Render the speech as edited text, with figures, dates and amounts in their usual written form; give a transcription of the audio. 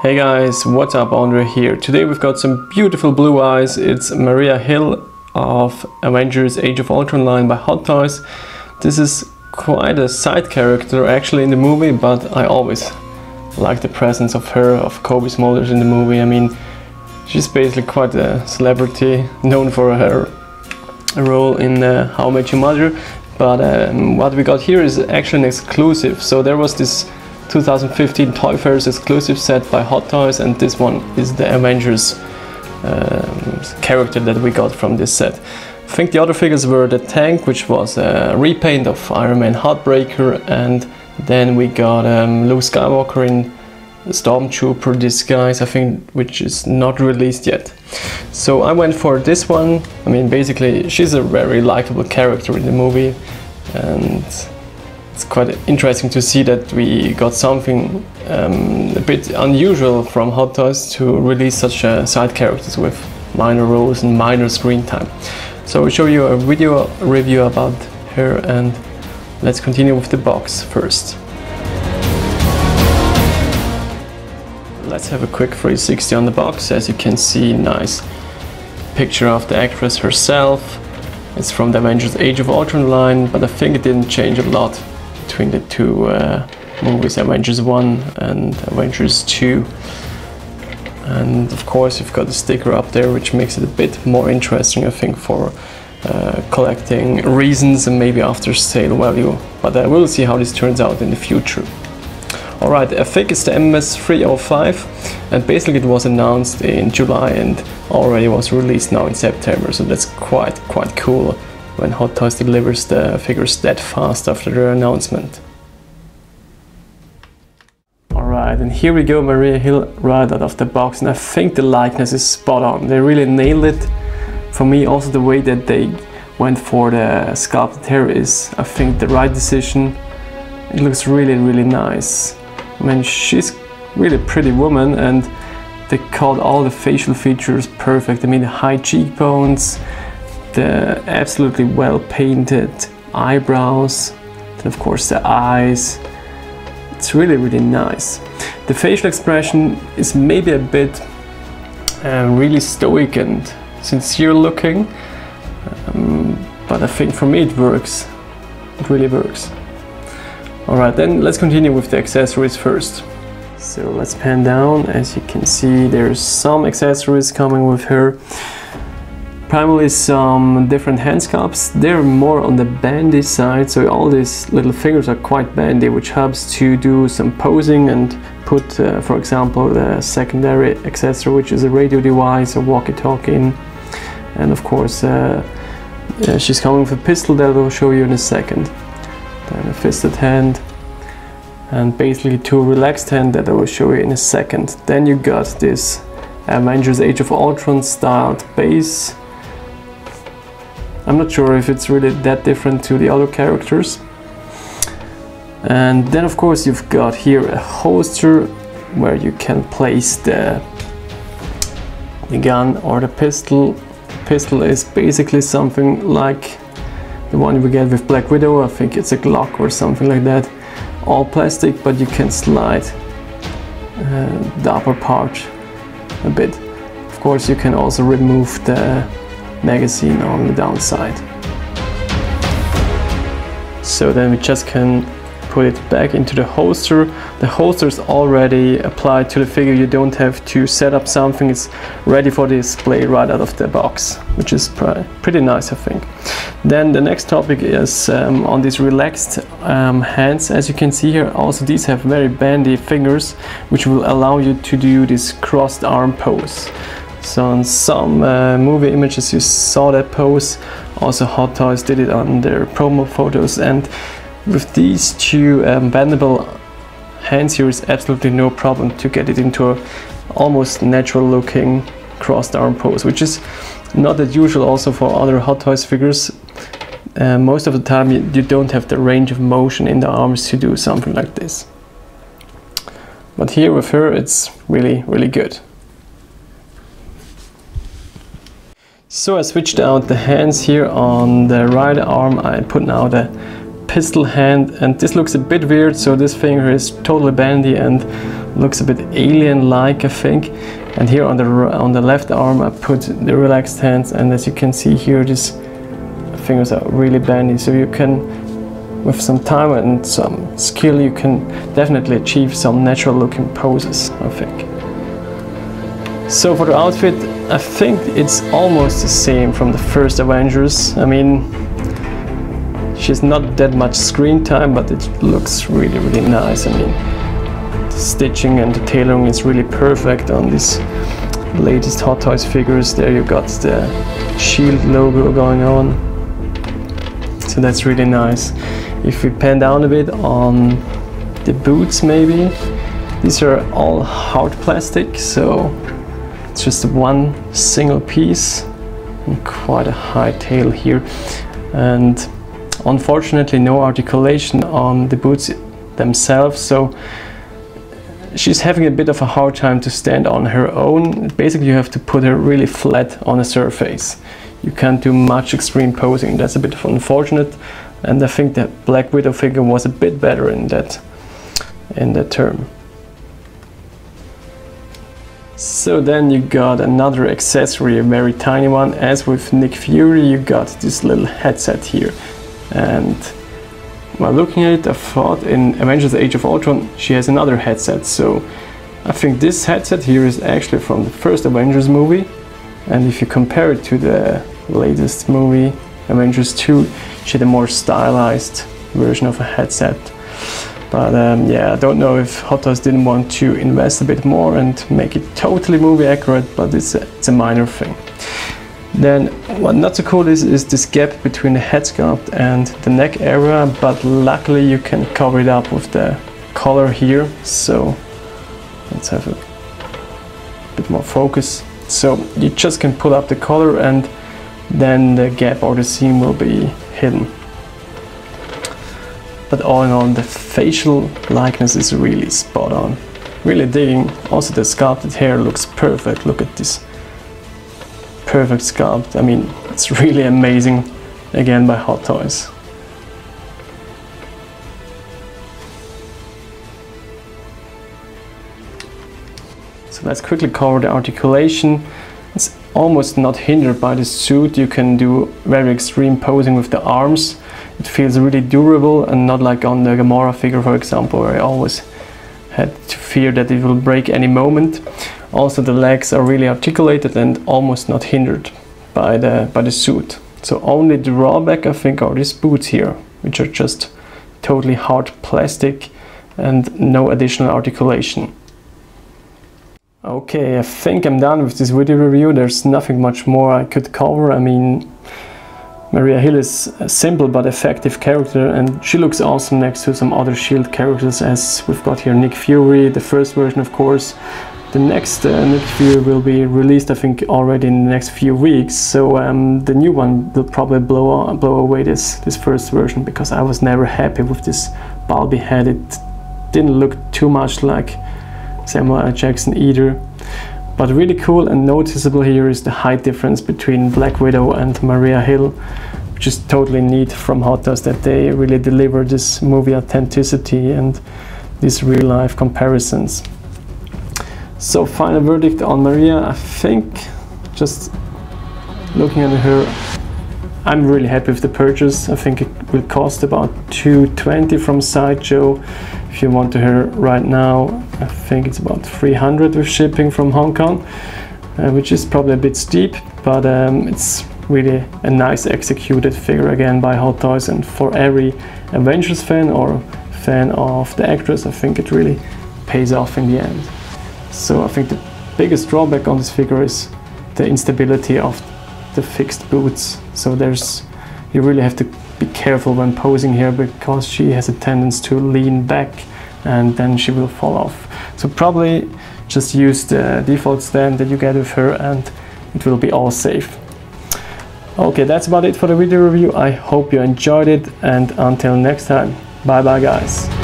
Hey guys, what's up? Andre here. Today we've got some beautiful blue eyes. It's Maria Hill of Avengers Age of Ultron line by Hot Toys. This is quite a side character actually in the movie, but I always like the presence of her, of Kobe Smulders in the movie. I mean, she's basically quite a celebrity, known for her role in How I Met Your Mother. But what we got here is actually an exclusive. So there was this 2015 Toy Fairs exclusive set by Hot Toys, and this one is the Avengers character that we got from this set. I think the other figures were the tank, which was a repaint of Iron Man Heartbreaker, and then we got Luke Skywalker in the Stormtrooper disguise, I think, which is not released yet. So I went for this one. I mean, basically she's a very likable character in the movie, and it's quite interesting to see that we got something a bit unusual from Hot Toys to release such side characters with minor roles and minor screen time. So I'll show you a video review about her, and let's continue with the box first. Let's have a quick 360 on the box. As you can see, nice picture of the actress herself. It's from the Avengers Age of Ultron line, but I think it didn't change a lot between the two movies, Avengers 1 and Avengers 2. And of course you've got the sticker up there, which makes it a bit more interesting, I think, for collecting reasons and maybe after sale value. But we'll see how this turns out in the future. Alright, I think it's the MMS305, and basically it was announced in July and already was released now in September, so that's quite cool when Hot Toys delivers the figures that fast after their announcement. Alright, and here we go, Maria Hill right out of the box, and I think the likeness is spot on. They really nailed it. For me, also the way that they went for the sculpted hair is, I think, the right decision. It looks really nice. I mean, she's really a pretty woman, and they called all the facial features perfect. I mean, the high cheekbones, the absolutely well painted eyebrows, and of course the eyes. It's really nice. The facial expression is maybe a bit really stoic and sincere looking, but I think for me it works. It really works. Alright, then let's continue with the accessories first. So let's pan down. As you can see, there's some accessories coming with her. Primarily some different hand sculpts. They're more on the bandy side, so all these little figures are quite bandy, which helps to do some posing and put, for example, the secondary accessory, which is a radio device, a walkie-talkie in. And of course, she's coming with a pistol that I'll show you in a second. Then a fisted hand, and basically two relaxed hand that I will show you in a second. Then you got this Avengers Age of Ultron styled base. I'm not sure if it's really that different to the other characters. And then of course you've got here a holster where you can place the gun or the pistol. The pistol is basically something like the one we get with Black Widow. I think it's a Glock or something like that. All plastic, but you can slide the upper part a bit. Of course, you can also remove the magazine on the downside. So then we just can put it back into the holster. The holster is already applied to the figure. You don't have to set up something. It's ready for display right out of the box, which is pretty nice, I think. Then the next topic is on these relaxed hands. As you can see here, also these have very bandy fingers, which will allow you to do this crossed arm pose. So in some movie images you saw that pose. Also Hot Toys did it on their promo photos, and with these two bendable hands here is absolutely no problem to get it into a almost natural looking crossed arm pose, which is not that usual also for other Hot Toys figures. Most of the time you don't have the range of motion in the arms to do something like this. But here with her it's really good. So I switched out the hands here. On the right arm I put now the pistol hand, and this looks a bit weird, so this finger is totally bandy, and looks a bit alien-like, I think. And here on the left arm I put the relaxed hands, and as you can see here, these fingers are really bendy, so you can, with some time and some skill, you can definitely achieve some natural looking poses, I think. So for the outfit, I think it's almost the same from the first Avengers. I mean, she's not that much screen time, but it looks really, really nice. I mean, the stitching and the tailoring is really perfect on these latest Hot Toys figures. There you got the Shield logo going on, so that's really nice. If we pan down a bit on the boots, maybe, these are all hard plastic, so it's just one single piece and quite a high tail here, and unfortunately no articulation on the boots themselves, so she's having a bit of a hard time to stand on her own. Basically you have to put her really flat on a surface. You can't do much extreme posing. That's a bit unfortunate, and I think that Black Widow figure was a bit better in that term. So then you got another accessory, a very tiny one. As with Nick Fury, you got this little headset here, and while looking at it, I thought in Avengers Age of Ultron she has another headset, so I think this headset here is actually from the first Avengers movie, and if you compare it to the latest movie, Avengers 2, she had a more stylized version of a headset. But yeah, I don't know if Hot Toys didn't want to invest a bit more and make it totally movie accurate, but it's a minor thing. Then what not so cool is this gap between the head sculpt and the neck area, but luckily you can cover it up with the collar here. So let's have a bit more focus. So you just can pull up the collar and then the gap or the seam will be hidden. But all in all, the facial likeness is really spot on. Really digging. Also the sculpted hair looks perfect. Look at this perfect sculpt. I mean, it's really amazing, again by Hot Toys. So let's quickly cover the articulation. It's almost not hindered by the suit. You can do very extreme posing with the arms. It feels really durable and not like on the Gamora figure, for example, where I always had to fear that it will break any moment. Also the legs are really articulated and almost not hindered by the suit. So only drawback I think are these boots here, which are just totally hard plastic and no additional articulation. Okay, I think I'm done with this video review. There's nothing much more I could cover. I mean, Maria Hill is a simple but effective character, and she looks awesome next to some other S.H.I.E.L.D. characters, as we've got here Nick Fury, the first version of course. The next Nick Fury will be released I think already in the next few weeks, so the new one will probably blow away this first version, because I was never happy with this bulby head. It didn't look too much like Samuel L. Jackson either. But really cool and noticeable here is the height difference between Black Widow and Maria Hill, which is totally neat from Hot Toys, that they really deliver this movie authenticity and these real life comparisons. So final verdict on Maria, I think, just looking at her, I'm really happy with the purchase. I think it will cost about $220 from Sideshow. If you want to her right now, I think it's about $300 with shipping from Hong Kong, which is probably a bit steep, but it's really a nice executed figure again by Hot Toys, and for every Avengers fan or fan of the actress, I think it really pays off in the end. So I think the biggest drawback on this figure is the instability of the fixed boots. So you really have to be careful when posing here, because she has a tendency to lean back and then she will fall off. So probably just use the default stand that you get with her and it will be all safe. Okay, that's about it for the video review. I hope you enjoyed it, and until next time, bye bye guys.